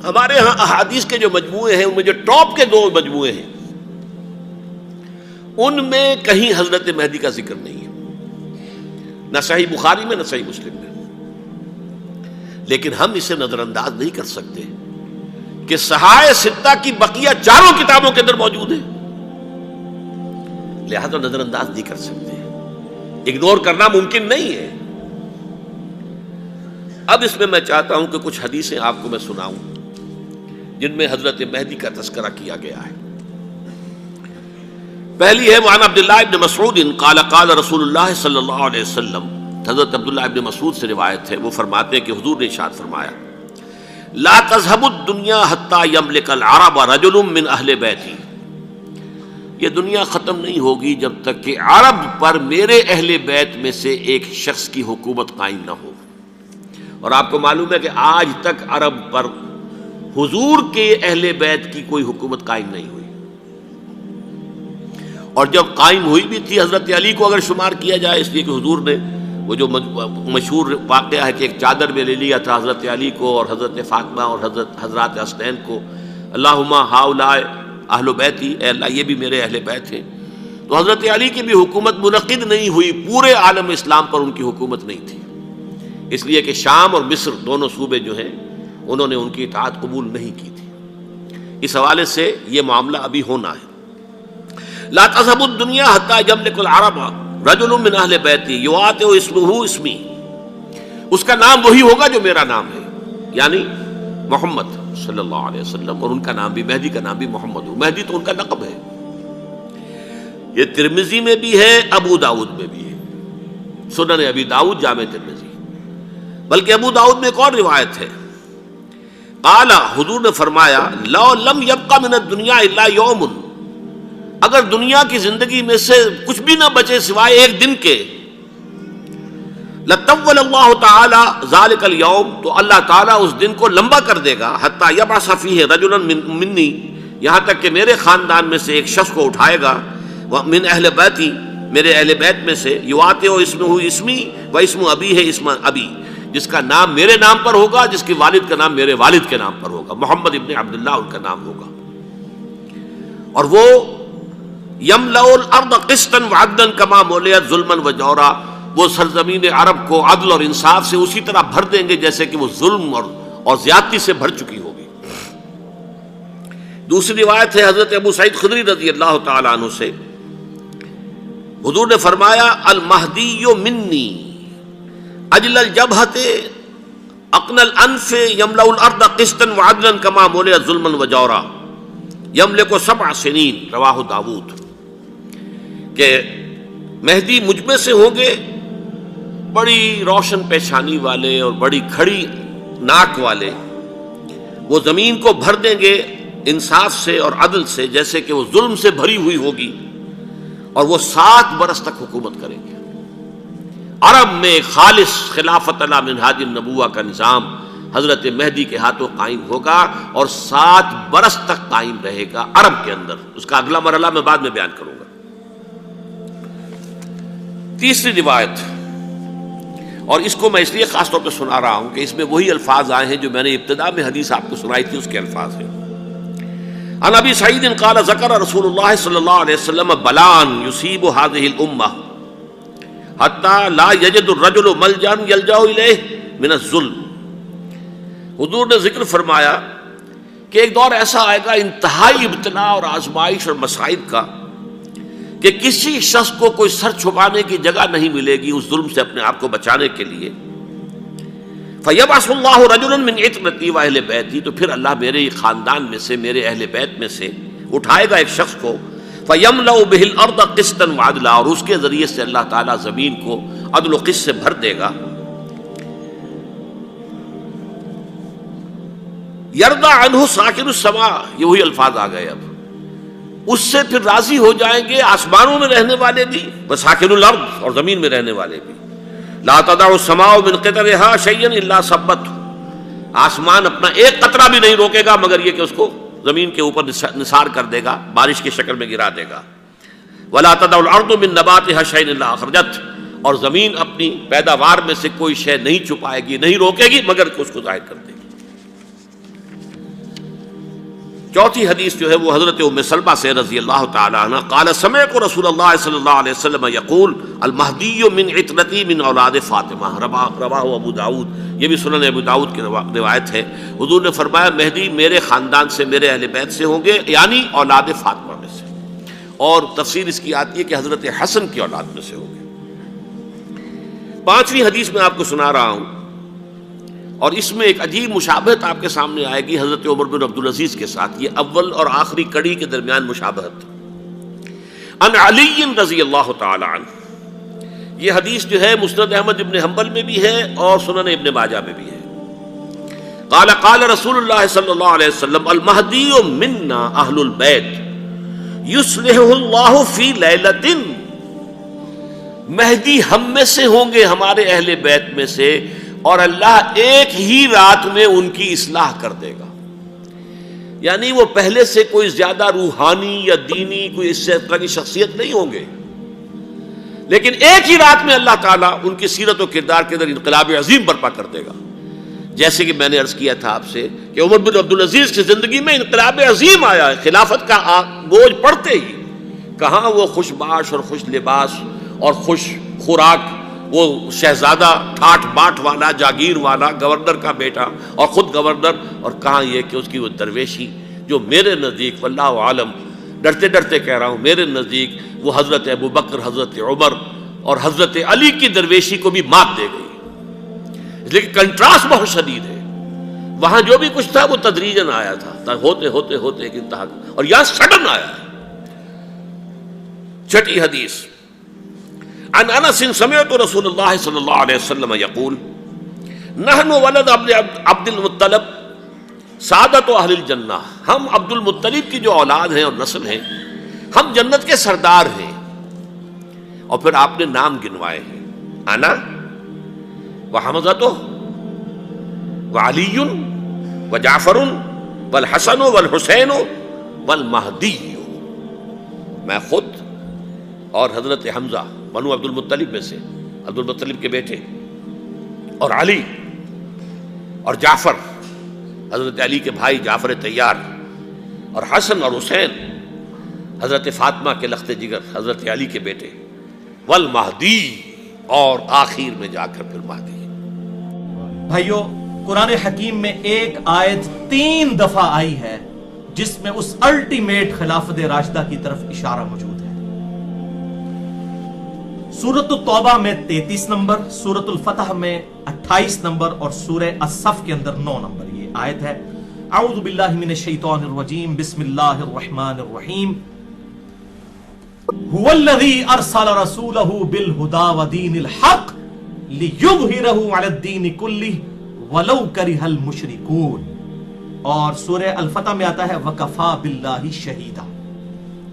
ہمارے ہاں احادیث کے جو مجموعے ہیں ان میں جو ٹاپ کے 2 مجموعے ہیں ان میں کہیں حضرت مہدی کا ذکر نہیں ہے، نہ صحیح بخاری میں نہ صحیح مسلم میں، لیکن ہم اسے نظر انداز نہیں کر سکتے کہ صحائح ستہ کی بقیہ 4 کتابوں کے اندر موجود ہے، لہذا نظر انداز نہیں کر سکتے، اگنور کرنا ممکن نہیں ہے۔ اب اس میں چاہتا ہوں کہ کچھ حدیثیں آپ کو میں سناؤں جن میں حضرت مہدی کا تذکرہ کیا گیا ہے۔ پہلی ہے وعن عبداللہ ابن مسعود قال قال رسول اللہ صلی اللہ علیہ وسلم، حضرت عبداللہ ابن مسعود سے روایت ہے، وہ فرماتے ہیں کہ حضور نے ارشاد فرمایا لا تذهب الدنيا حتى يملك العرب رجل من اہل بیتی، یہ دنیا ختم نہیں ہوگی جب تک کہ عرب پر میرے اہل بیت میں سے ایک شخص کی حکومت قائم نہ ہو۔ اور آپ کو معلوم ہے کہ آج تک عرب پر حضور کے اہل بیت کی کوئی حکومت قائم نہیں ہوئی، اور جب قائم ہوئی بھی تھی حضرت علی کو اگر شمار کیا جائے، اس لیے کہ حضور نے وہ جو مشہور واقعہ ہے کہ ایک چادر میں لے لیا تھا حضرت علی کو اور حضرت فاطمہ اور حضرات حسنین کو، اللہم ہؤلاء اہل بیتی، اے اللہ یہ بھی میرے اہل بیت ہیں، تو حضرت علی کی بھی حکومت منعقد نہیں ہوئی، پورے عالم اسلام پر ان کی حکومت نہیں تھی، اس لیے کہ شام اور مصر دونوں صوبے جو ہیں انہوں نے ان کی اطاعت قبول نہیں کی تھی۔ اس حوالے سے یہ معاملہ ابھی ہونا ہے۔ لا تذهب الدنيا حتى يملك العرب رجل من اہل بیتی یواطئ اسمہ اسمی، اس کا نام وہی ہوگا جو میرا نام ہے، یعنی محمد صلی اللہ علیہ وسلم، اور ان کا نام بھی مہدی کا نام بھی محمد ہو، مہدی تو ان کا لقب ہے۔ یہ ترمذی میں بھی ہے، ابو داؤد میں بھی ہے، سنن ابی داؤد جامع ترمذی، بلکہ ابو داؤد میں ایک اور روایت ہے، قال حضور نے فرمایا لو لم يبق من الدنيا الا يوم، اگر دنیا کی زندگی میں سے کچھ بھی نہ بچے سوائے ایک دن کے، لطول اللہ تعالی ذلک اليوم، تو اللہ تعالیٰ اس دن کو لمبا کر دے گا، حتی یبعث فیہ رجلا منی، یہاں تک کہ میرے خاندان میں سے ایک شخص کو اٹھائے گا، من اہل بیتی، میرے اہل بیت میں سے، یواطئ اسمہ اسمی و اسم ابی ہے اسم ابی، جس کا نام میرے نام پر ہوگا، جس کے والد کا نام میرے والد کے نام پر ہوگا، محمد ابن عبداللہ ان کا نام ہوگا، اور وہ یملأ الارض قسطا وعدلا کما ملئت ظلما وجورا، وہ سرزمین عرب کو عدل اور انصاف سے اسی طرح بھر دیں گے جیسے کہ وہ ظلم اور زیادتی سے بھر چکی ہوگی۔ دوسری روایت ہے حضرت ابو سعید خدری رضی اللہ تعالی عنہ سے، حضور نے فرمایا المہدی منی اجل الجبہۃ اقن الانف یملأ الارض قسطا وعدلا کما ملئت ظلما وجورا یملک 7 سنین، رواہ داود، کہ مہدی مجھ میں سے ہوں گے بڑی روشن پیشانی والے اور بڑی کھڑی ناک والے، وہ زمین کو بھر دیں گے انصاف سے اور عدل سے جیسے کہ وہ ظلم سے بھری ہوئی ہوگی، اور وہ 7 برس تک حکومت کریں گے۔ عرب میں خالص خلافت علی منہاج النبوہ کا نظام حضرت مہدی کے ہاتھوں قائم ہوگا، اور 7 برس تک قائم رہے گا عرب کے اندر، اس کا اگلا مرحلہ میں بعد میں بیان کروں گا۔ تیسری روایت، اور اس کو میں اس لیے خاص طور پہ سنا رہا ہوں کہ اس میں وہی الفاظ آئے ہیں جو میں نے ابتدا میں حدیث آپ کو سنائی تھی، اس کے الفاظ ہیں۔ عن ابی سعید قال ذکر رسول اللہ صلی اللہ علیہ وسلم بلان یصیب هذه الامہ حتی لا یجد الرجل ملجا یلجا الیہ من الظلم، حضور نے ذکر فرمایا کہ ایک دور ایسا آئے گا انتہائی ابتلاء اور آزمائش اور مصائب کا کہ کسی شخص کو کوئی سر چھپانے کی جگہ نہیں ملے گی اس ظلم سے اپنے آپ کو بچانے کے لیے۔ فَيَبْعَثُ اللَّهُ رَجُلًا مِّنْ عِتْرَتِي وَأَهْلِ بَيْتِي، تو پھر اللہ میرے خاندان میں سے، میرے اہل بیت میں سے اٹھائے گا ایک شخص کو، فَيَمْلَأُ بِهِ الْأَرْضَ قِسْطًا وَعَدْلًا، اور اس کے ذریعے سے اللہ تعالیٰ زمین کو عدل و قسط سے بھر دے گا۔ یرضى عنہ ساکن السماء، یہ وہی الفاظ آ گئے، اب اس سے پھر راضی ہو جائیں گے آسمانوں میں رہنے والے بھی، وساکن الارض، اور زمین میں رہنے والے بھی۔ لا تدع السماء من قطرها شيئا الا ثبته، آسمان اپنا ایک قطرہ بھی نہیں روکے گا مگر یہ کہ اس کو زمین کے اوپر نثار کر دے گا، بارش کی شکل میں گرا دے گا۔ ولا تدع الارض من نباتها شيئا الا اخرجته، اور زمین اپنی پیداوار میں سے کوئی شے نہیں چھپائے گی، نہیں روکے گی مگر کہ اس کو ظاہر کر دے گی۔ چوتھی حدیث جو ہے وہ حضرت ام سلمہ سے رضی اللہ تعالی عنہ قال سمعت رسول اللہ صلی اللہ علیہ وسلم یقول المہدی من عترتی من اولاد فاطمہ، رواہ ابو داؤد، یہ بھی سنن ابو داؤد کی روایت ہے۔ حضور نے فرمایا مہدی میرے خاندان سے، میرے اہل بیت سے ہوں گے، یعنی اولاد فاطمہ میں سے، اور تفسیر اس کی آتی ہے کہ حضرت حسن کی اولاد میں سے ہوں گے۔ پانچویں حدیث میں آپ کو سنا رہا ہوں، اور اس میں ایک عجیب مشابہت آپ کے سامنے آئے گی حضرت عمر بن عبدالعزیز کے ساتھ، یہ اول اور آخری کڑی کے درمیان مشابہت۔ ان علی رضی اللہ تعالی عنہ، یہ حدیث جو ہے مسند احمد ابن حنبل میں بھی ہے اور سنن ابن ماجہ میں بھی ہے۔ قال قال رسول اللہ صلی اللہ علیہ وسلم المہدی منا اہل البیت یصلحہ اللہ فی لیلۃ، مہدی ہم میں سے ہوں گے، ہمارے اہل بیت میں سے، اور اللہ ایک ہی رات میں ان کی اصلاح کر دے گا۔ یعنی وہ پہلے سے کوئی زیادہ روحانی یا دینی کوئی اس طرح کی شخصیت نہیں ہوں گے، لیکن ایک ہی رات میں اللہ تعالیٰ ان کی سیرت و کردار کے اندر انقلاب عظیم برپا کر دے گا۔ جیسے کہ میں نے عرض کیا تھا آپ سے کہ عمر بن عبدالعزیز کی زندگی میں انقلاب عظیم آیا ہے، خلافت کا بوجھ پڑتے ہی کہاں وہ خوش باش اور خوش لباس اور خوش خوراک، وہ شہزادہ ٹھاٹ باٹ والا، جاگیر والا، گورنر کا بیٹا اور خود گورنر، اور کہاں یہ کہ اس کی وہ درویشی جو میرے نزدیک واللہ عالم، ڈرتے ڈرتے کہہ رہا ہوں، میرے نزدیک وہ حضرت ابو بکر، حضرت عمر اور حضرت علی کی درویشی کو بھی مات دے گئی۔ اس لیے کہ کنٹراسٹ بہت شدید ہے، وہاں جو بھی کچھ تھا وہ تدریجاً آیا تھا، ہوتے ہوتے ہوتے ایک انتہا، اور یہاں سڈن آیا ہے۔ چھٹی حدیث عن انس سمعت رسول اللہ صلی اللہ علیہ وسلم یقول نحن ولد عبد المطلب سعادت اہل الجنہ، ہم عبد المطلب کی جو اولاد ہیں اور نسل ہیں، ہم جنت کے سردار ہیں۔ اور پھر آپ نے نام گنوائے ہیں، انا وحمزۃ وعلی وجعفر والحسن والحسین والمہدی، میں خود اور حضرت حمزہ بنو عبد المطلب میں سے، عبد المطلب کے بیٹے، اور علی اور جعفر حضرت علی کے بھائی جعفر طیار، اور حسن اور حسین حضرت فاطمہ کے لخت جگر حضرت علی کے بیٹے، والمہدی، اور آخر میں جا کر پھر مہدی۔ بھائیو، قرآن حکیم میں ایک آیت 3 دفعہ آئی ہے جس میں اس الٹیمیٹ خلافت راشدہ کی طرف اشارہ موجود ہے۔ سورۃ التوبہ میں 33 نمبر، سورۃ الفتح میں 28 نمبر، اور سورہ الصف کے اندر 9 نمبر یہ آیت ہے۔ اعوذ باللہ من الشیطان الرجیم، بسم اللہ الرحمن الرحیم۔ هو الذی ارسل رسولہ بالہدی ودین الحق لیظہرہ علی الدین کلہ ولو کرہ المشرکون، اور سورہ الفتح میں آتا ہے وکفی باللہ شہیدا،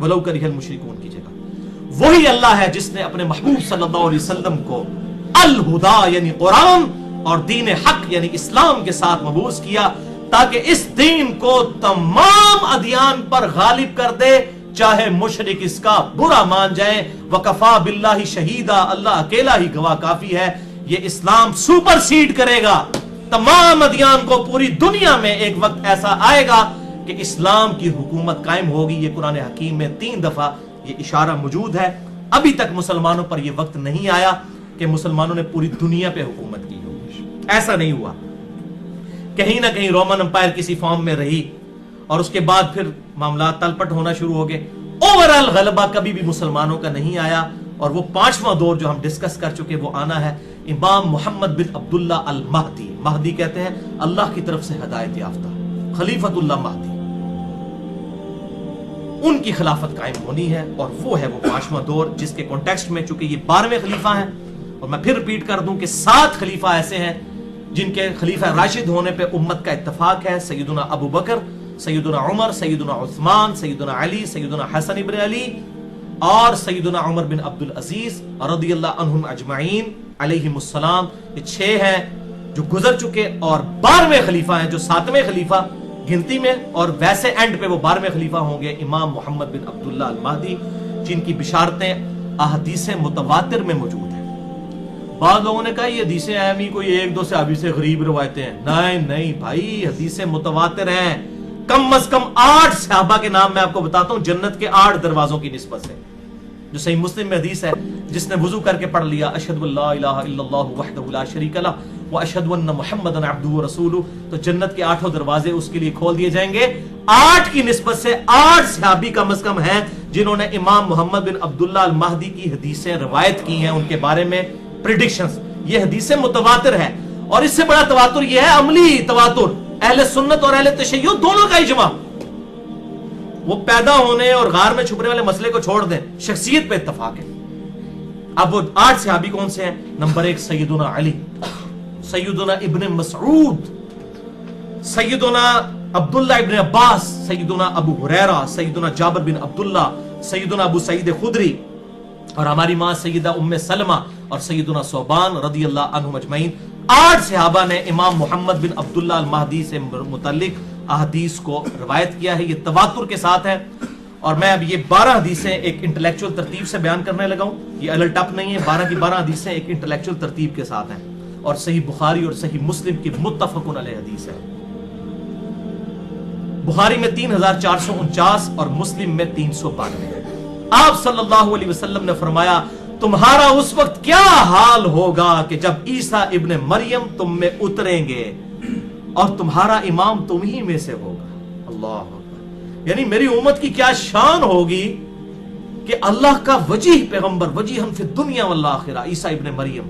ولو کرہ المشرکون کی جگہ۔ وہی اللہ ہے جس نے اپنے محبوب صلی اللہ علیہ وسلم کو الہدی یعنی قرآن اور دین حق یعنی اسلام کے ساتھ مبعوث کیا، تاکہ اس دین کو تمام ادیان پر غالب کر دے، چاہے مشرک اس کا برا مان جائیں۔ وکفی باللہ شہیدا، اللہ اکیلا ہی گواہ کافی ہے، یہ اسلام سپر سیڈ کرے گا تمام ادیان کو۔ پوری دنیا میں ایک وقت ایسا آئے گا کہ اسلام کی حکومت قائم ہوگی۔ یہ قرآن حکیم میں 3 دفعہ یہ اشارہ موجود ہے۔ ابھی تک مسلمانوں پر یہ وقت نہیں آیا کہ مسلمانوں نے پوری دنیا پہ حکومت کی ہو، ایسا نہیں ہوا۔ کہیں نہ کہیں رومن امپائر کسی فارم میں رہی، اور اس کے بعد پھر معاملات تلپٹ ہونا شروع ہو گئے۔ اوورال غلبہ کبھی بھی مسلمانوں کا نہیں آیا، اور وہ 5واں دور جو ہم ڈسکس کر چکے وہ آنا ہے۔ امام محمد بن عبداللہ المہدی، مہدی کہتے ہیں اللہ کی طرف سے ہدایت یافتہ، خلیفۃ اللہ مہدی، ان کی خلافت قائم ہونی ہے، اور وہ ہے وہ 5واں دور جس کے کانٹیکسٹ میں چونکہ یہ 12ویں خلیفہ ہیں، اور میں پھر ریپیٹ کر دوں کہ 7 خلیفہ ایسے ہیں جن کے خلیفہ راشد ہونے پہ امت کا اتفاق ہے۔ سیدنا ابو بکر، سیدنا عمر، سیدنا عثمان، سیدنا علی، سیدنا حسن ابن علی، اور سیدنا عمر بن عبدالعزیز رضی اللہ عنہم اجمعین علیہم السلام۔ یہ 6 ہیں جو گزر چکے، اور 12ویں خلیفہ ہیں جو 7ویں خلیفہ گنتی میں، اور ویسے اینڈ پہ وہ 12ویں خلیفہ ہوں گے امام محمد بن عبداللہ المہدی، جن کی بشارتیں احادیث متواتر میں موجود ہیں۔ بعض لوگوں نے کہا یہ حدیثیں اہمی کوئی 1-2 صحابی سے غریب روایتیں ہیں۔ نہیں بھائی، حدیثیں متواتر ہیں، कम अज कम 8 सहाबा के नाम मैं आपको बताता हूं जन्नत के 8 दरवाजों की निस्बत से, जो सही मुस्लिम में हदीस है, जिसने वुजू करके पढ़ लिया अशहदु अल्ला इलाहा इल्लल्लाहु वहदहु ला शरीका लह व अशहदु अन्ना मुहम्मदन अब्दुहु व रसूलुहु, तो जन्नत के 8 दरवाजे उसके लिए खोल दिए जाएंगे। 8 की निस्बत से 8 सहाबी कम से कम हैं जिन्होंने इमाम मोहम्मद बिन अब्दुल्लाह अल महदी की हदीसें रवायत की हैं, उनके बारे में प्रेडिक्शंस। ये हदीसें मुतवातिर है, और इससे बड़ा तवातुर ये है अमली तवातुर, अहले सुन्नत और अहले तशय्युअ दोनों का इजमा। वो पैदा होने और गार में छुपने वाले मसले को छोड़ दें, शख्सियत पे इत्तफाक है। अब वो 8 सहाबी कौन से हैं? नंबर 1 सैयदुना अली, सैयदुना इब्ने मसऊद, सैयदुना अब्दुल्लाह इब्ने अब्बास, सैयदुना अबू हुरैरा, सैयदुना जाबिर बिन अब्दुल्लाह, सैयदुना अबू सईद खुदरी, और हमारी मां सैयदा उम्मे सलमा और सैयदुना सोबान रदियल्लाहु अन्हुम अजमईन। 8 सहाबा ने इमाम मोहम्मद बिन अब्दुल्लाह अल महदी से मुतल्लिक अहदीस को रवायत किया है, ये तवातुर के साथ है। और मैं अब ये 12 हदीसें एक इंटेलेक्चुअल तरतीब से बयान करने लगा हूं, ये अलल टप नहीं है, 12 की 12 हदीसें एक इंटेलेक्चुअल तरतीब के साथ हैं, और सही बुखारी और सही मुस्लिम की मुत्तफकुन अलैह हदीस है। बुखारी में 3449 और मुस्लिम में 392। आप सल्लल्लाहु अलैहि वसल्लम ने फरमाया, तुम्हारा उस वक्त क्या हाल होगा कि जब ईसा इब्ने मरियम तुम में उतरेंगे और तुम्हारा इमाम तुम ही में से होगा। अल्लाह अकबर। यानी मेरी उम्मत की क्या शान होगी कि अल्लाह का वजीह पैगंबर, वजीहन फिद दुनिया वल आखिरा, ईसा इब्ने मरियम,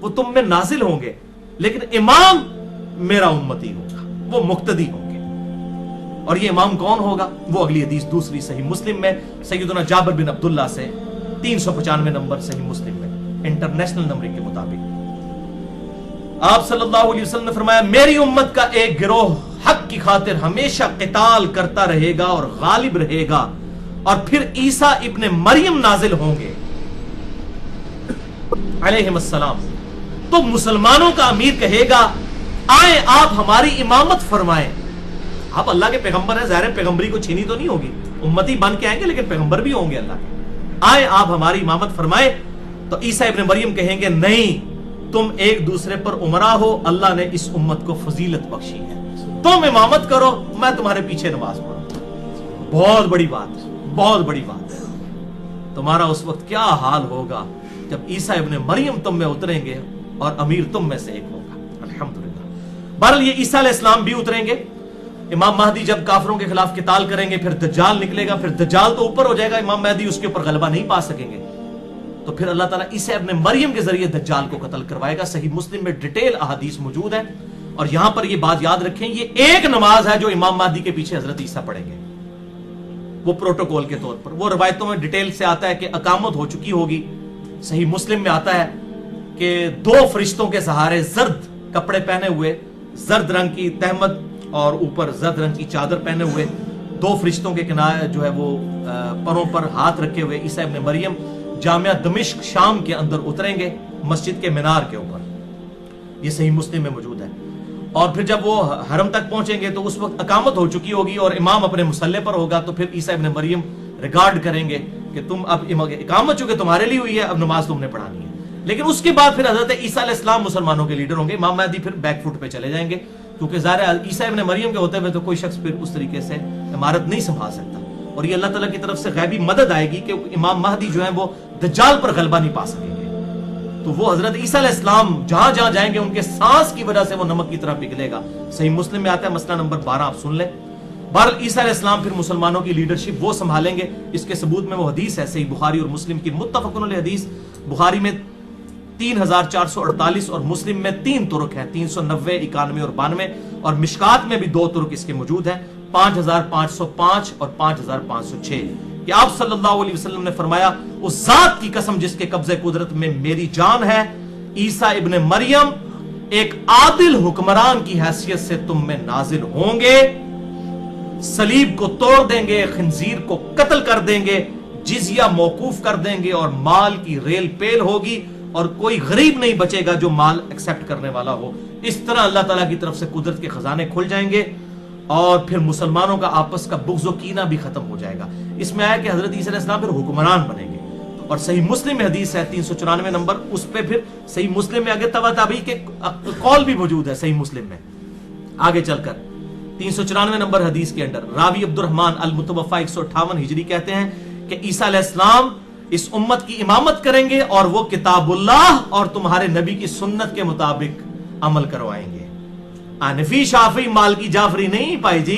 वो तुम में नाजिल होंगे, लेकिन इमाम मेरा उम्मती होगा, वो मुक्तदी होंगे। और ये इमाम कौन होगा? वो अगली हदीस दूसरी सही मुस्लिम में सैयदुना जाबिर बिन अब्दुल्लाह से 395 नंबर सही मुस्लिम में, इंटरनेशनल नंबर के मुताबिक आप सल्लल्लाहु अलैहि वसल्लम ने फरमाया, मेरी उम्मत का एक गिरोह हक की खातिर हमेशा क़िताल करता रहेगा और गालिब रहेगा, और फिर ईसा इब्ने मरियम नाजिल होंगे अलैहिस्सलाम। तो मुसलमानों का अमीर कहेगा, आए आप हमारी इमामत फरमाएं। आप अल्लाह के पैगंबर हैं, ज़ाहिर पैगंबरी को छीनी तो नहीं होगी, उम्मती बन के आएंगे लेकिन पैगंबर भी होंगे अल्लाह के। आए आप हमारी इमामत फरमाएं। तो ईसा इब्ने मरियम कहेंगे, नहीं, तुम एक दूसरे पर उमरा हो, अल्लाह ने इस उम्मत को फजीलत बख्शी है, तुम इमामत करो, मैं तुम्हारे पीछे नमाज पढ़ूं। बहुत बड़ी बात है, बहुत बड़ी बात है। तुम्हारा उस वक्त क्या हाल होगा जब ईसा इब्ने मरियम तुम में उतरेंगे और अमीर तुम में से एक होगा। अल्हम्दुलिल्लाह। बहरहाल ये ईसा अलैहिस्सलाम भी उतरेंगे। इमाम महदी जब काफिरों के खिलाफ किताल करेंगे, फिर दज्जाल निकलेगा, फिर दज्जाल तो ऊपर हो जाएगा, इमाम महदी उसके ऊपर गलबा नहीं पा सकेंगे, तो फिर अल्लाह ताला ईसा इब्ने मरियम के जरिए दज्जाल को कत्ल करवाएगा। सही मुस्लिम में डिटेल अहादीस मौजूद है। और यहां पर ये बात याद रखें, ये एक नमाज है जो इमाम महदी के पीछे हजरत ईसा पढ़ेंगे, वो प्रोटोकॉल के तौर पर। वो रवायतों में डिटेल से आता है कि अकामत हो चुकी होगी। सही मुस्लिम में आता है कि 2 फरिश्तों के सहारे जर्द कपड़े पहने हुए, जर्द रंग की तहमद और ऊपर जर्द रंग की चादर पहने हुए 2 फरिश्तों के किनारे जो है वो परों पर हाथ रखे हुए ईसा इब्ने मरियम जामिया दमिश्क शाम के अंदर उतरेंगे, मस्जिद के मीनार के ऊपर। ये सही मुस्लिम में मौजूद है। और फिर जब वो हरम तक पहुंचेंगे तो उस वक्त अकामत हो चुकी होगी और इमाम अपने मुसल्ले पर होगा। तो फिर ईसा इब्ने मरियम रिगार्ड करेंगे कि तुम अब इकामत चूंकि तुम्हारे लिए हुई है, अब नमाज तुमने पढ़ानी है। लेकिन उसके बाद फिर हजरत ईसा अलैहिस्सलाम मुसलमानों के लीडर होंगे, इमाम महदी फिर बैक फुट पे चले जाएंगे, क्योंकि ज़ाहिर ईसा इब्ने मरियम के होते हुए तो कोई शख्स फिर उस तरीके से इमारत नहीं संभाल सकता। और ये अल्लाह ताला की तरफ से गैबी मदद आएगी कि इमाम महदी जो है वो दज्जाल पर गलबा नहीं पा सकेंगे। तो वो हजरत ईसा अलैहिस्सलाम जहां जहां जाएंगे उनके सांस की वजह से वो नमक की तरह पिघलेगा। सही मुस्लिम में आता है मसला नंबर 12, आप सुन लें। बहरहाल ईसा अलैहिस्सलाम फिर मुसलमानों की लीडरशिप वो संभालेंगे। इसके सबूत में वो हदीस है सही बुखारी और मुस्लिम की मुत्तफकुन अलैह हदीस। बुखारी में 3448 और मुस्लिम में 3 तुरुक है, 390, 91 और 92। और मिशकात में भी 2 तुरुक इसके मौजूद हैं, 5505 और 5506, कि आप सल्लल्लाहु अलैहि वसल्लम ने फरमाया, उस जात की कसम जिसके कब्जे कुदरत में मेरी जान है, ईसा इब्ने मरियम एक आदिल हुक्मरान की हैसियत से तुम में नाजिल होंगे, सलीब को तोड़ देंगे, खंजीर को कत्ल कर देंगे, जिजिया मौकूफ कर देंगे और माल की रेल पेल होगी और कोई गरीब नहीं बचेगा जो माल एक्सेप्ट करने वाला हो। इस तरह अल्लाह ताला की तरफ से कुदरत के खजाने खुल जाएंगे और फिर मुसलमानों का आपस का बुग़्ज़ व कीना भी खत्म हो जाएगा। इसमें आया कि हजरत ईसा अलैहिस्सलाम फिर हुक्मरान बनेंगे। और सही मुस्लिम में हदीस है 394 नंबर, उस पे फिर सही मुस्लिम में आगे तबा ताबी के कौल भी मौजूद है सही मुस्लिम में आगे चलकर 394 नंबर हदीस के अंदर रावी अब्दुर्रहमान अल मुतवफ़ा 158 हिजरी कहते हैं कि ईसा अलैहिस्सलाम इस उम्मत की इमामत करेंगे और वो किताबुल्लाह और तुम्हारे नबी की सुन्नत के मुताबिक अमल करवाएंगे। हनफी, शाफी, मालिकी, जाफरी नहीं पाई जी,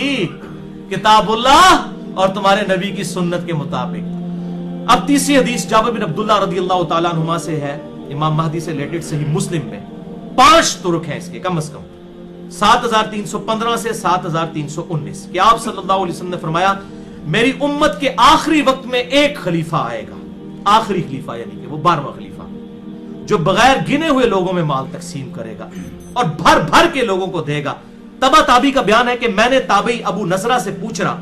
किताबुल्लाह और तुम्हारे नबी की सुन्नत के मुताबिक। अब तीसरी हदीस जाबिर बिन अब्दुल्लाह रदियल्लाहु ताला अन्हुमा से है, इमाम महदी से रिलेटेड सही मुस्लिम में 5 तुरुक हैं इसके कम से कम, 7315 से 7319 कि आप सल्लल्लाहु अलैहि वसल्लम ने फरमाया मेरी उम्मत के आखिरी वक्त में एक खलीफा आएगा, आखिरी खलीफा यानी कि वो 12वां खलीफा, जो बगैर गिने हुए लोगों में माल तकसीम करेगा और भर भर के लोगों को देगा। तबा ताबी का बयान है कि मैंने ताबी अबू नसरा से पूछ रहा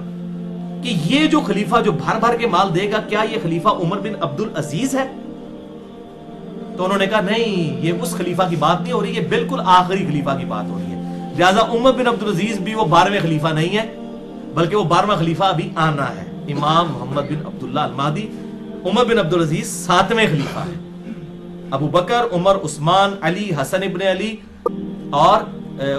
कि ये जो खलीफा जो भर भर के माल देगा, क्या ये खलीफा उमर बिन अब्दुल अजीज है? तो उन्होंने कहा नहीं, ये उस खलीफा की बात नहीं हो रही, ये बिल्कुल आखिरी खलीफा की बात हो रही है। लिहाजा उमर बिन अब्दुल अजीज भी वो 12वें खलीफा नहीं है, बल्कि वो 12वां खलीफा अभी आना है, इमाम मोहम्मद बिन अब्दुल्लाह अल महदी। उमर बिन अब्दुल अजीज 7वें खलीफा है। अबू बकर, उमर, उस्मान, अली, हसन इब्न अली और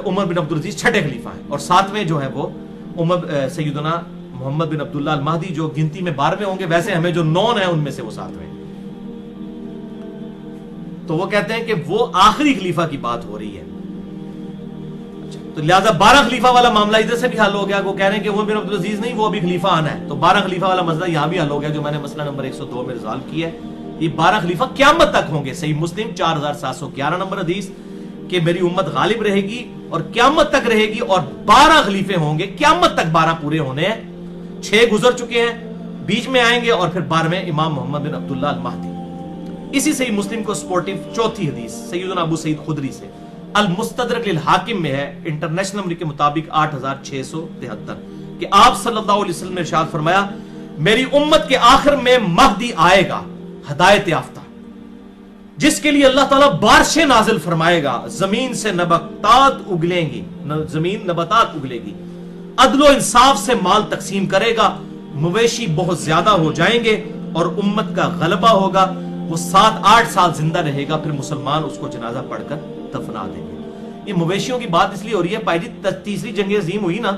उमर बिन अब्दुल अजीज 6ठे खलीफा है, और 7वें जो है वो उमर सैयदना मोहम्मद बिन अब्दुल्लाह अल महदी, जो गिनती में 12वें होंगे, वैसे हमें जो 9 है उनमें से वो 7वें। तो वो कहते हैं कि वो आखिरी खलीफा की बात हो रही है। तो लिहाजा 12 खलीफा वाला मामला इधर से भी हल हो गया। वो कह रहे हैं कि उमर बिन अब्दुल अजीज नहीं, वो अभी खलीफा आना है, तो 12 खलीफा वाला मसला यहां भी हल हो गया, जो मैंने मसला नंबर 102 में रिजॉल्व किया है। ये 12 खलीफा क़यामत तक होंगे। सही मुस्लिम 4711 नंबर हदीस कि मेरी उम्मत गालिब रहेगी और क़यामत तक रहेगी और 12 खलीफे होंगे, क़यामत तक 12 पूरे होने हैं। 6 गुजर चुके हैं, बीच में आएंगे और फिर 12वें इमाम मोहम्मद बिन अब्दुल्लाह अल महदी। इसी सही मुस्लिम को सपोर्टिव चौथी हदीस सैयदना अबू सईद खुदरी से अल मुस्तदरक लिल हाकिम में है, इंटरनेशनल नंबर के मुताबिक 8673 कि आप सल्लल्लाहु अलैहि वसल्लम ने इरशाद फरमाया मेरी उम्मत के आखिर में महदी आएगा, हिदायत याफ्ता, जिसके लिए अल्लाह ताला बारिशें नाजिल फरमाएगा, जमीन से नबातात उगलेंगी, जमीन नबातात उगलेगी, अदलो इंसाफ से माल तकसीम करेगा, मवेशी बहुत ज्यादा हो जाएंगे और उम्मत का गलबा होगा। वो 7-8 साल जिंदा रहेगा, फिर मुसलमान उसको जनाजा पढ़कर दफना देंगे। ये मवेशियों की बात इसलिए हो रही है, पायजी तीसरी जंग अजीम हुई ना,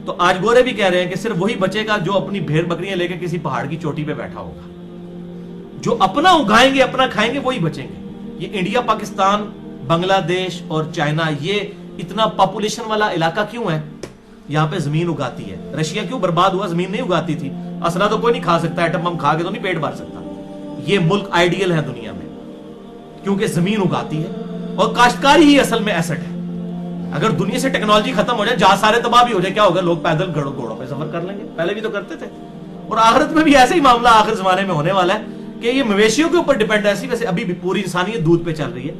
तो आज गोरे भी कह रहे हैं कि सिर्फ वही बचेगा जो अपनी भेड़ बकरियां लेकर किसी पहाड़ की चोटी पे बैठा होगा। जो अपना उगाएंगे, अपना खाएंगे, वही बचेंगे। ये इंडिया, पाकिस्तान, बांग्लादेश और चाइना, ये इतना पॉपुलेशन वाला इलाका क्यों है? यहां पे जमीन उगाती है। रशिया क्यों बर्बाद हुआ? जमीन नहीं उगाती थी। असला तो कोई नहीं खा सकता, एटम बम खा के तो नहीं पेट भर सकता। ये मुल्क आइडियल है दुनिया में क्योंकि जमीन उगाती है और काश्तकारी ही असल में एसेट है। अगर दुनिया से टेक्नोलॉजी खत्म हो जाए, जहां सारे तबाह भी हो जाए, क्या होगा? लोग पैदल घोड़ों पे सफर कर लेंगे, पहले भी तो करते थे। और आखिरत में भी ऐसे ही मामला आखिर जमाने में होने वाला है कि ये मवेशियों के ऊपर डिपेंड है। वैसे अभी भी पूरी इंसानियत दूध पे चल रही है।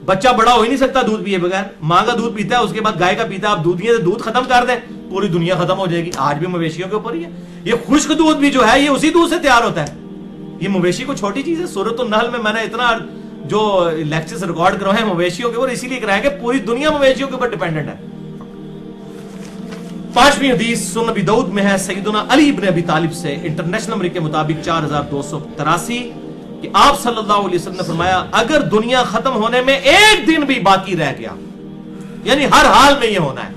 बच्चा बड़ा हो ही नहीं सकता दूध पिए बगैर। मां का दूध पीता है, उसके बाद गाय का पीता है। आप दूध खत्म कर दें, पूरी दुनिया खत्म हो जाएगी। आज भी मवेशियों के ऊपर ही है। ये खुश्क दूध भी जो है, ये उसी दूध से तैयार होता है। ये मवेशी को छोटी चीज है। सूरत नहल में मैंने इतना जो लेक्चर्स रिकॉर्ड करवाए मवेशियों के ऊपर, इसीलिए कराया कि पूरी दुनिया मवेशियों के ऊपर डिपेंडेंट है। 5वीं हदीस सुनन अबी दाऊद में है, सैयदना अली इब्न अबी तालिब से, इंटरनेशनल नंबर के मुताबिक 4283 कि आप सल्लल्लाहु अलैहि वसल्लम ने फरमाया अगर दुनिया खत्म होने में एक दिन भी बाकी रह गया, यानी हर हाल में यह होना है।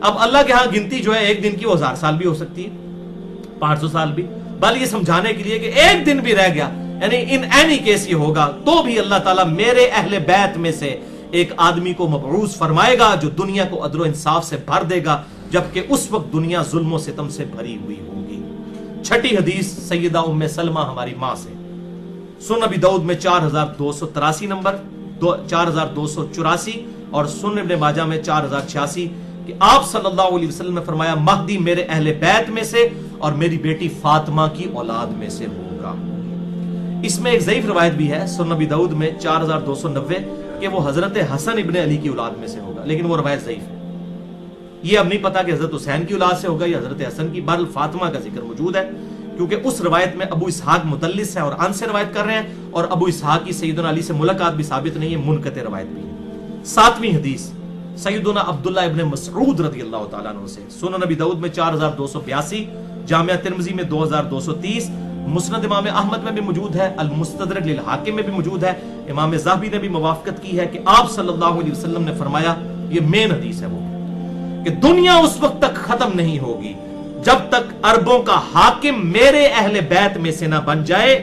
अब अल्लाह के यहां गिनती जो है एक दिन की, वो 1000 साल भी हो सकती है, 500 साल भी। बल्कि ये समझाने के लिए कि एक दिन भी रह गया, यानी इन एनी केस ये होगा, तो भी अल्लाह ताला मेरे अहले बैत में से एक आदमी को मबरूस फरमाएगा जो दुनिया को अदलो इंसाफ से भर देगा, जबकि उस वक्त दुनिया जुल्म सितम से भरी हुई होगी। 6ठी हदीस सैयदा उम्मे सलमा हमारी मां से, सुनन अबी दाऊद में 4283 नंबर, 4284 और सुनन इब्न माजा में 4086 कि आप सल्लल्लाहु अलैहि वसल्लम ने फरमाया महदी मेरे अहले बैत में से और मेरी बेटी फातिमा की औलाद में से होगा। इसमें एक ज़ईफ रवायत भी है सुनन अबी दाऊद में 4290 कि वो हजरत हसन इब्न अली की औलाद में से होगा, लेकिन वो रवायत ज़ईफ है। ये अब नहीं पता कि हजरत हुसैन की औलाद से होगा या हजरत हसन की। बहरहाल फातिमा का जिक्र मौजूद है क्योंकि उस रवायत में अबू इसहाक मुतल्लिस है और अन से रवायत कर रहे हैं, और अबू इसहाक की सैयदना अली से मुलाकात भी साबित नहीं है, मुनक़ते रवायत भी है। 7वीं हदीस सैयदना अब्दुल्ला इब्न मसऊद रज़ियल्लाहु तआला अन्हु से, सुनन नबी दाऊद में 4282, जामिया तिरमिज़ी में 2230, मुस्नद इमाम अहमद में भी मौजूद है, अल मुस्तदरक लिल हाकिम में भी मौजूद है। इमाम ज़ाहबी ने भी मुवाफ़क़त की है कि आप सल्लल्लाहु अलैहि वसल्लम ने फरमाया, ये मेन हदीस है वो, कि दुनिया उस वक्त तक खत्म नहीं होगी जब तक अरबों का हाकिम मेरे अहले बैत में से ना बन जाए,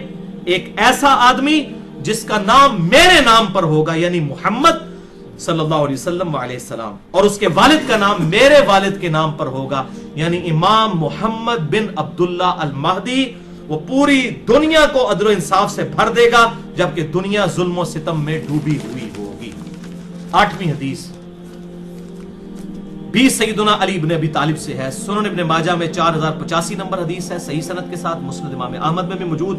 एक ऐसा आदमी जिसका नाम मेरे नाम पर होगा, यानी मोहम्मद सल्लल्लाहु अलैहि वसल्लम अलैहिस्सलाम, और उसके वालिद का नाम मेरे वालिद के नाम पर होगा, यानी इमाम मोहम्मद बिन अब्दुल्ला अल महदी। वो पूरी दुनिया को अदल और इंसाफ से भर देगा, जबकि दुनिया जुल्म और सितम में डूबी हुई होगी। 8वीं हदीस भी सैयदना अली इब्न अबी तालिब से है। सुनन इब्न माजा में 4085 नंबर हदीस है, सही सनद के साथ। मुस्नद इमाम अहमद में भी मौजूद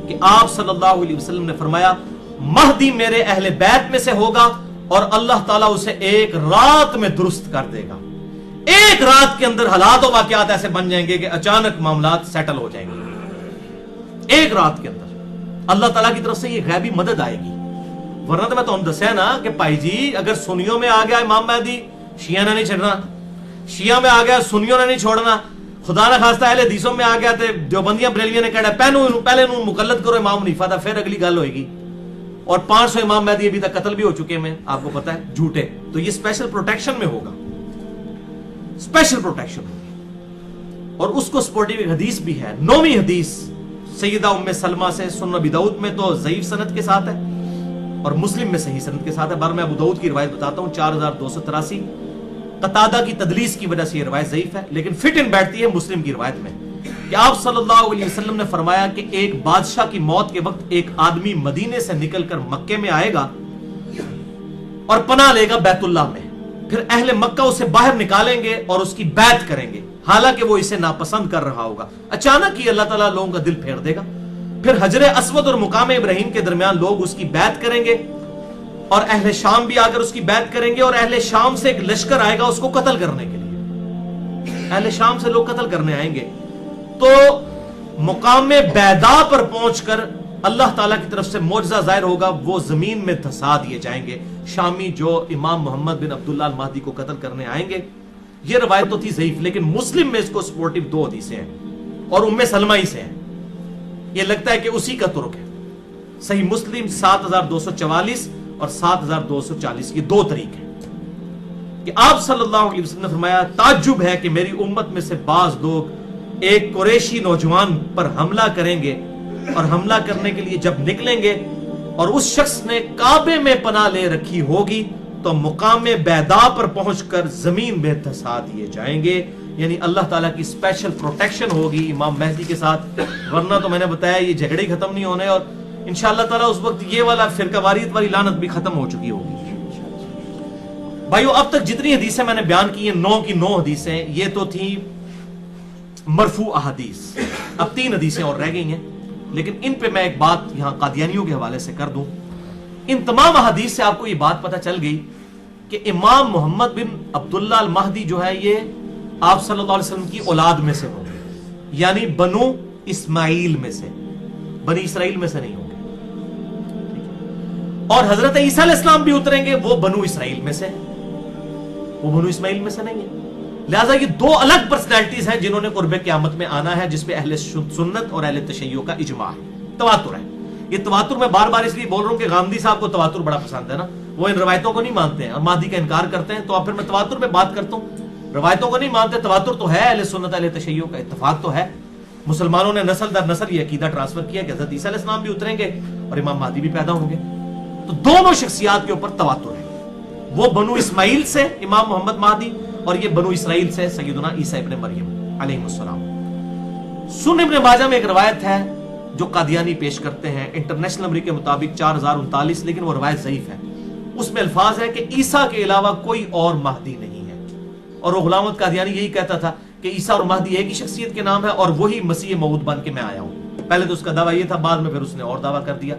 कि आप सल्लल्लाहु अलैहि वसल्लम ने फरमाया, महदी मेरे अहले बैत में से होगा और अल्लाह ताला उसे एक रात में दुरुस्त कर देगा। एक रात के अंदर हालात और वाकयात ऐसे बन जाएंगे कि अचानक मामलात सेटल हो जाएंगे। एक रात के अंदर अल्लाह ताला की तरफ से ये गैबी मदद आएगी। वरना तो मैं तुम दसिया ना कि भाई जी, अगर सुनियों में आ गया इमाम महदी, शिया ने नहीं छड़ना, शिया में आ गया सुनियों ने नहीं छोड़ना, खुदा ना खास्ता अहले हदीसों में आ गया तो देवबंदियां बरेलियां ने कहना पहले मुकल्लद करो इमाम हनीफा दा, फिर अगली गल होएगी। और 500 इमाम महदी अभी तक कत्ल भी हो चुके हैं, आपको पता है, झूठे। तो ये स्पेशल प्रोटेक्शन में होगा, स्पेशल प्रोटेक्शन होगी। और उसको सपोर्टिव एक हदीस भी है, 9वीं हदीस सैयदा उम्मे सलमा से। सुनन अबी दाऊद में तो ज़ईफ सनद के साथ है और मुस्लिम में सही सनद के साथ है। बार मैं अबू दाऊद की रिवायत बताता हूं, 4283। कतादा की तदलीस की वजह से ये रिवायत ज़ईफ है, लेकिन फिट इन बैठती है मुस्लिम की रिवायत में कि आप सल्लल्लाहु अलैहि वसल्लम ने फरमाया कि एक बादशाह की मौत के वक्त एक आदमी मदीने से निकलकर मक्के में आएगा और पनाह लेगा बैतुल्लाह में। फिर अहले मक्का उसे बाहर निकालेंगे और उसकी बैत करेंगे, हालांकि वो इसे नापसंद कर रहा होगा। अचानक ही अल्लाह ताला लोगों का दिल फेर देगा। फिर हजरे अस्वद और मुकाम इब्राहिम के दरमियान लोग उसकी बैत करेंगे और अहले शाम भी आकर उसकी बैत करेंगे, और अहले शाम से एक लश्कर आएगा उसको कत्ल करने के लिए। अहले शाम से लोग कत्ल करने आएंगे, तो मुकाम बैदा पर पहुंचकर अल्लाह ताला की तरफ से मौजज़ा जाहिर होगा, वो जमीन में धंसा दिए जाएंगे शामी जो इमाम मोहम्मद बिन अब्दुल्ला अल महदी को कत्ल करने आएंगे। ये रवायत तो थी ज़ईफ, लेकिन मुस्लिम में इसको सपोर्टिव 2 हदीसें हैं और उम्मे सलमा ही से हैं। ये लगता है कि उसी का तुर्क है। सही मुस्लिम 7244 और 7240, ये 2 तरीके हैं कि आप सल्लल्लाहु अलैहि वसल्लम ने फरमाया, ताज्जुब है कि मेरी उम्मत में से बाज लोग एक कुरैशी नौजवान पर हमला करेंगे और हमला करने के लिए जब निकलेंगे और उस शख्स ने काबे में पनाह ले रखी होगी तो मुकाम बैदा पर पहुंचकर जमीन में धंसा दिए जाएंगे। यानी अल्लाह ताला की स्पेशल प्रोटेक्शन होगी इमाम महदी के साथ। वरना तो मैंने बताया ये झगड़े खत्म नहीं होने, और इंशाअल्लाह ताला उस वक्त ये वाला फिरकावारियत वाली लानत भी खत्म हो चुकी होगी। भाइयों, अब तक जितनी हदीसें मैंने बयान की हैं, 9 की 9 हदीसें, ये तो थी मरफू अहादीस। अब 3 हदीसें और रह गई हैं, लेकिन इन पे मैं एक बात यहां कादियानियों के हवाले से कर दूं। इन तमाम हदीस से आपको ये बात पता चल गई कि इमाम मोहम्मद बिन अब्दुल्ला अल महदी जो है ये आप सल्लल्लाहु अलैहि वसल्लम की औलाद में से होंगे, यानी बनु इस्माइल में से, बनी इसराइल में से नहीं होंगे। और हजरत ईसा अलैहिस्सलाम भी उतरेंगे, वो बनु इसराइल में से, वो बनु इस्माइल में से नहीं है। लिहाजा ये 2 अलग पर्सनैलिटीज हैं जिन्होंने कुर्बे क़यामत में आना है, जिसपे अहले सुन्नत और अहले तशय्युअ का इजमा है, तवातुर है। ये तवातुर मैं बार बार इसलिए बोल रहा हूं कि गांधी साहब को तवातुर बड़ा पसंद है ना, वो इन रवायतों को नहीं मानते हैं और महदी का इनकार करते हैं। तो अब फिर मैं तवातुर में बात करता हूं, रवायतों को नहीं मानते। तवातुर तो है, अहले सुन्नत अहले तशय्युअ का इत्तेफाक तो है। मुसलमानों ने नस्ल दर नस्ल ये अकीदा ट्रांसफर किया कि हज़रत ईसा अलैहिस्सलाम भी उतरेंगे और इमाम महदी भी पैदा होंगे। तो दोनों शख्सियात के ऊपर तवातुर है, वो बनु इस्माइल से इमाम मोहम्मद महदी और ये बनु इसराइल से सैयदना ईसा इब्न मरियम अलैहिस्सलाम। सुनन इब्न माजा में एक रवायत है जो कादियानी पेश करते हैं, इंटरनेशनल नंबर के मुताबिक 4039, लेकिन वो रवायत ज़ईफ है। उसमें अल्फाज है कि ईसा के अलावा कोई और महदी नहीं है। और वो गुलाम अहमद कादियानी यही कहता था कि ईसा और महदी एक ही शख्सियत के नाम है और वही मसीह मऊद बन के मैं आया हूं। पहले तो उसका दावा ये था, बाद में फिर उसने और दावा कर दिया।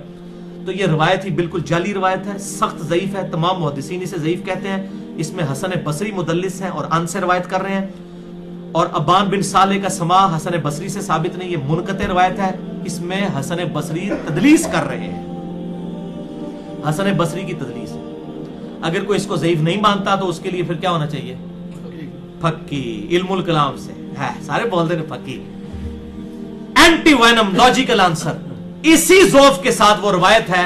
तो ये रवायत ही बिल्कुल जाली रवायत है, सख्त ज़ईफ है। तमाम मुहद्दिसीन इसे ज़ईफ कहते हैं। इसमें हसन बसरी मुदल्लिस हैं और अन से रवायत कर रहे हैं, और अब्बान बिन साले का समा हसन बसरी से साबित नहीं, ये मुनक़ते रवायत है। इसमें हसन बसरी तदलीस कर रहे हैं, हसन बसरी की तदलीस। अगर कोई इसको ज़ईफ नहीं मानता तो उसके लिए फिर क्या होना चाहिए? फक्की, इल्मुल कलाम से है, सारे बोलते हैं फक्की। Anti venom logical answer. इसी ज़ौफ़ के साथ वो रवायत है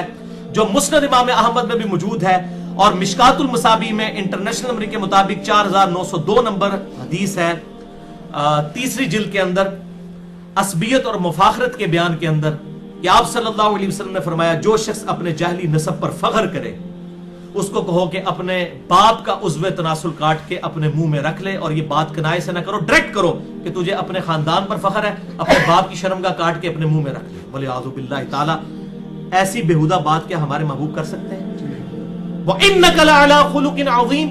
जो मुस्नद इमाम अहमद में भी मौजूद है اور مشکات المصابیح میں انٹرنیشنل نمبر کے مطابق 4902 نمبر حدیث ہے، تیسری جلد کے اندر، عصبیت اور مفاخرت کے بیان کے اندر، کہ آپ صلی اللہ علیہ وسلم نے فرمایا جو شخص اپنے جاہلی نسب پر فخر کرے اس کو کہو کہ اپنے باپ کا عضو تناسل کاٹ کے اپنے منہ میں رکھ لے، اور یہ بات کنائے سے نہ کرو، ڈائریکٹ کرو کہ تجھے اپنے خاندان پر فخر ہے، اپنے باپ کی شرمگاہ کاٹ کے اپنے منہ میں رکھ لے۔ وَلِعَاذُ بِاللَّهِ تعالی ایسی بےہودہ بات کیا ہمارے محبوب کر سکتے ہیں؟ وَإِنَّكَ لَعَلَىٰ خُلُقٍ عَظِيمٍ،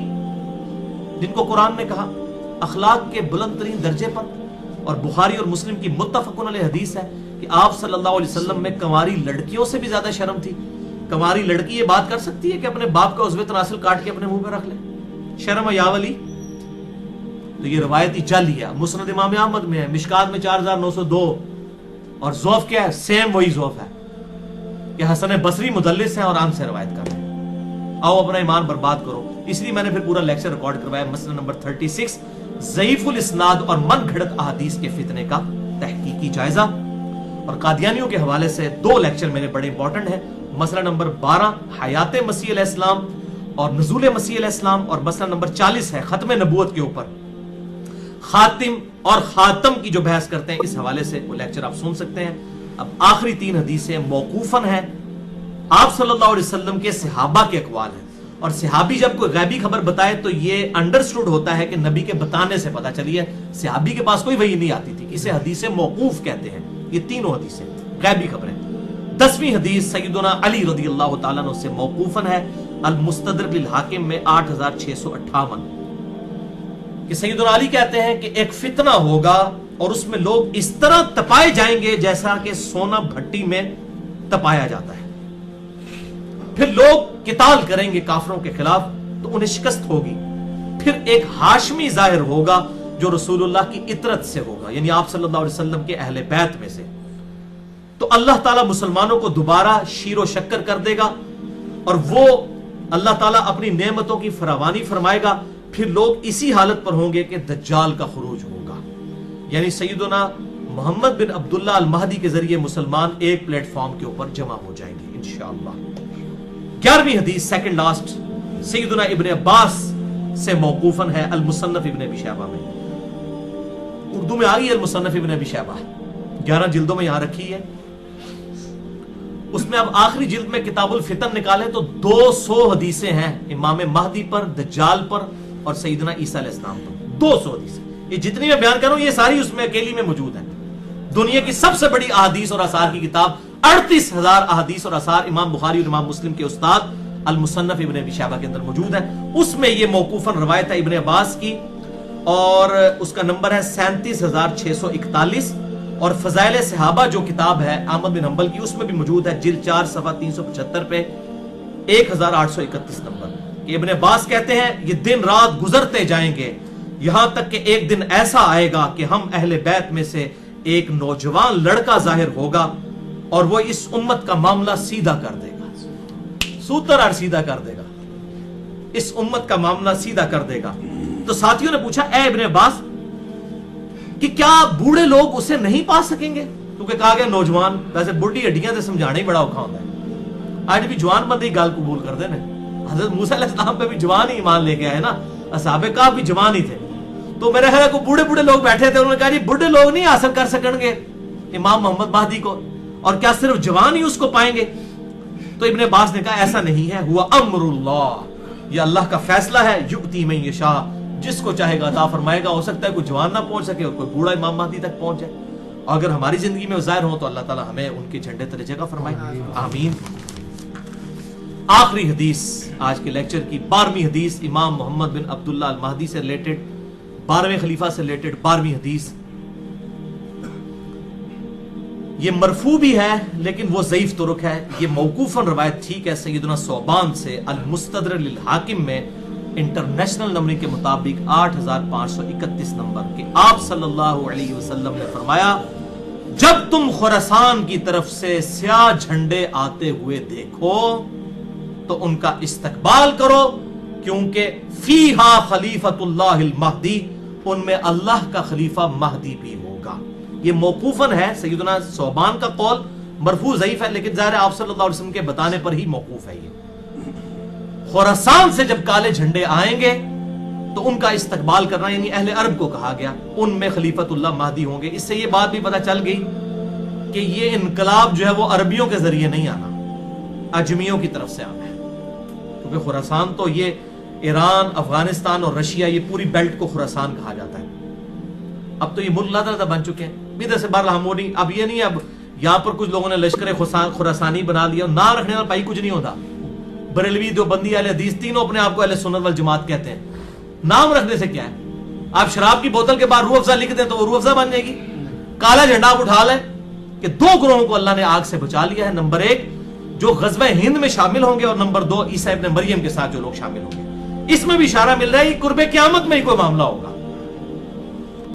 جن کو قرآن نے کہا اخلاق کے بلند ترین درجے پر، اور بخاری اور مسلم کی متفق علیہ حدیث ہے کہ آپ صلی اللہ علیہ وسلم میں کنواری لڑکیوں سے بھی زیادہ شرم تھی۔ کنواری لڑکی یہ بات کر سکتی ہے کہ اپنے باپ کا عضو تناسل کاٹ کے اپنے منہ میں رکھ لے؟ شرم یا ولی؟ تو یہ روایتی جعلی ہے، مسند امام احمد میں ہے، مشکات میں 4902، اور ضعف کیا ہے؟ سیم وہی ضعف ہے کہ حسن بصری مدلس ہیں اور عام سے روایت کر رہے ہیں۔ آؤ اپنا ایمان برباد کرو، اس لیے میں نے پھر پورا لیکچر ریکارڈ کروایا، مسئلہ نمبر 36، ضعیف الاسناد اور من گھڑت احادیث کے فتنے کا تحقیقی جائزہ۔ اور قادیانیوں کے حوالے سے 2 لیکچر میرے بڑے امپورٹنٹ ہیں، مسئلہ نمبر 12 حیات مسیح علیہ السلام اور نزول مسیح علیہ السلام، اور مسئلہ نمبر 40 ہے ختم نبوت کے اوپر، خاتم اور خاتم کی جو بحث کرتے ہیں، اس حوالے سے وہ لیکچر آپ سن سکتے ہیں۔ اب آخری 3 حدیثیں موقوفاً ہیں، آپ صلی اللہ علیہ وسلم کے صحابہ کے اقوال ہیں، اور صحابی جب کوئی غیبی خبر بتائے تو یہ انڈرسٹوڈ ہوتا ہے کہ نبی کے بتانے سے پتہ چلی ہے، صحابی کے پاس کوئی وحی نہیں آتی تھی، اسے حدیث موقوف کہتے ہیں۔ یہ تینوں حدیثیں غیبی خبریں۔ 10ویں حدیث سیدنا علی رضی اللہ تعالیٰ عنہ سے موقوفاً ہے، المستدرک للحاکم میں 8658، کہ سیدنا علی کہتے ہیں کہ ایک فتنہ ہوگا اور اس میں لوگ اس طرح تپائے جائیں گے جیسا کہ سونا بھٹی میں تپایا جاتا ہے، پھر لوگ قتال کریں گے کافروں کے خلاف تو انہیں شکست ہوگی، پھر ایک ہاشمی ظاہر ہوگا جو رسول اللہ کی اطرت سے ہوگا، یعنی آپ صلی اللہ علیہ وسلم کے اہل بیت میں سے، تو اللہ تعالیٰ مسلمانوں کو دوبارہ شیر و شکر کر دے گا، اور وہ اللہ تعالیٰ اپنی نعمتوں کی فراوانی فرمائے گا، پھر لوگ اسی حالت پر ہوں گے کہ دجال کا خروج ہوگا، یعنی سیدنا محمد بن عبداللہ المہدی کے ذریعے مسلمان ایک پلیٹ فارم کے اوپر جمع ہو جائیں گے انشاءاللہ۔ 11ویں حدیث سیکنڈ لاسٹ سیدنا ابن عباس سے موقوفاً ہے، المصنف ابن ابی شیبہ میں، اردو میں آ گئی المصنف ابن ابی شیبہ، 11 جلدوں میں یہاں رکھی ہے، اس میں اب آخری جلد میں کتاب الفتن نکالیں تو 200 حدیثیں ہیں امام مہدی پر، دجال پر اور سیدنا عیسیٰ علیہ السلام پر، 200 حدیثیں۔ یہ جتنی میں بیان کر رہا ہوں یہ ساری اس میں اکیلی میں موجود ہیں۔ دنیا کی سب سے بڑی احادیث اور آثار کی کتاب، 38,000 احادیث اور آثار امام بخاری اور امام مسلم کے استاد المصنف ابن ابی شیبہ کے اندر موجود ہے، اس میں یہ موقوفاً روایت ہے ابن عباس کی، اور اس کا نمبر ہے 37,641، اور فضائل صحابہ جو کتاب ہے احمد بن حنبل کی، اس میں بھی موجود ہے، جلد 4 صفحہ 375 پہ 1831 نمبر، کہ ابن عباس کہتے ہیں یہ دن رات گزرتے جائیں گے یہاں تک کہ ایک دن ایسا آئے گا کہ ہم اہل بیت میں سے ایک نوجوان لڑکا ظاہر ہوگا اور وہ اس امت کا معاملہ سیدھا کر دے گا، سوتر اور سیدھا کر دے گا، اس امت کا معاملہ سیدھا کر دے گا۔ تو ساتھیوں نے پوچھا اے ابن عباس کہ کیا بوڑھے لوگ اسے نہیں پا سکیں گے؟ کیونکہ کہا گیا نوجوان، ویسے بڑھی ہڈیاں سے سمجھانا ہی بڑا اوکھا ہوتا ہے، آج بھی جوان بندے ہی گال قبول کر دے نا، حضرت موسیٰ علیہ السلام پہ بھی جوان ہی ایمان لے کے آئے نا، اصحاب کہف بھی جوان ہی تھے، تو میرے خیال کو بوڑھے لوگ بیٹھے تھے، انہوں نے کہا جی بوڑھے لوگ نہیں حاصل کر سکیں گے امام محمد مہدی کو، اور کیا صرف جوان ہی اس کو پائیں گے؟ تو ابن عباس نے کہا ایسا نہیں ہے، ہوا امر اللہ، یہ اللہ کا فیصلہ ہے، یؤتی من یشاء، جس کو چاہے گا عطا فرمائے گا، ہو سکتا ہے کوئی جوان نہ پہنچ سکے اور کوئی بوڑھا امام مہدی تک پہنچ جائے، اگر ہماری زندگی میں ظاہر ہو تو اللہ تعالی ہمیں ان کے جھنڈے تلے جگہ فرمائے، آمین۔ آخری حدیث آج کے لیکچر کی 12ویں حدیث امام محمد بن عبداللہ المہدی سے ریلیٹڈ، 12ویں خلیفہ سے ریلیٹڈ 12ویں حدیث، یہ مرفوع بھی ہے لیکن وہ ضعیف طرق ہے، یہ موقوفاً روایت ٹھیک ہے سیدنا ثوبان سے المستدرک للحاکم میں انٹرنیشنل نمبر کے مطابق 8531 نمبر، کہ آپ صلی اللہ علیہ وسلم نے فرمایا جب تم خراسان کی طرف سے سیاہ جھنڈے آتے ہوئے دیکھو تو ان کا استقبال کرو، کیونکہ فیہا خلیفۃ اللہ المہدی، ان میں اللہ کا خلیفہ مہدی بھی ہوگا۔ یہ موقوفاً ہے سیدنا ثوبان کا قول، مرفوع ضعیف ہے لیکن ظاہر ہے آپ صلی اللہ علیہ وسلم کے بتانے پر ہی موقوف ہے یہ۔ خراسان سے جب کالے جھنڈے آئیں گے تو ان کا استقبال کرنا، یعنی اہل عرب کو کہا گیا، ان میں خلیفت اللہ مہدی ہوں گے۔ اس سے یہ بات بھی پتہ چل گئی کہ یہ انقلاب جو ہے وہ عربیوں کے ذریعے نہیں آنا، اجمیوں کی طرف سے آنا ہے، کیونکہ خراسان تو یہ ایران، افغانستان اور رشیا، یہ پوری بیلٹ کو خراسان کہا جاتا ہے۔ اب تو یہ ملک لادہ بن چکے ہیں ادھر سے بہرحال ہم نہیں، اب یہ نہیں، اب یہاں پر کچھ لوگوں نے لشکر خراسانی بنا لیا، نام رکھنے والا پائی کچھ نہیں ہوتا۔ بریلوی، دیوبندی، اہل حدیث تینوں اپنے آپ کو اہل سنت والجماعت کہتے ہیں، نام رکھنے سے کیا ہے؟ آپ شراب کی بوتل کے بعد روح افزا لکھ دیں تو وہ روح افزا بن جائے گی۔ کالا جھنڈا آپ اٹھا لیں کہ 2 گروہوں کو اللہ نے آگ سے بچا لیا ہے، نمبر 1 جو غزوہ ہند میں شامل ہوں گے، اور نمبر 2 عیسیٰ ابن مریم کے ساتھ جو لوگ شامل ہوں گے۔ اس میں بھی اشارہ مل رہا ہے کہ قرب قیامت میں ہی کوئی معاملہ ہوگا۔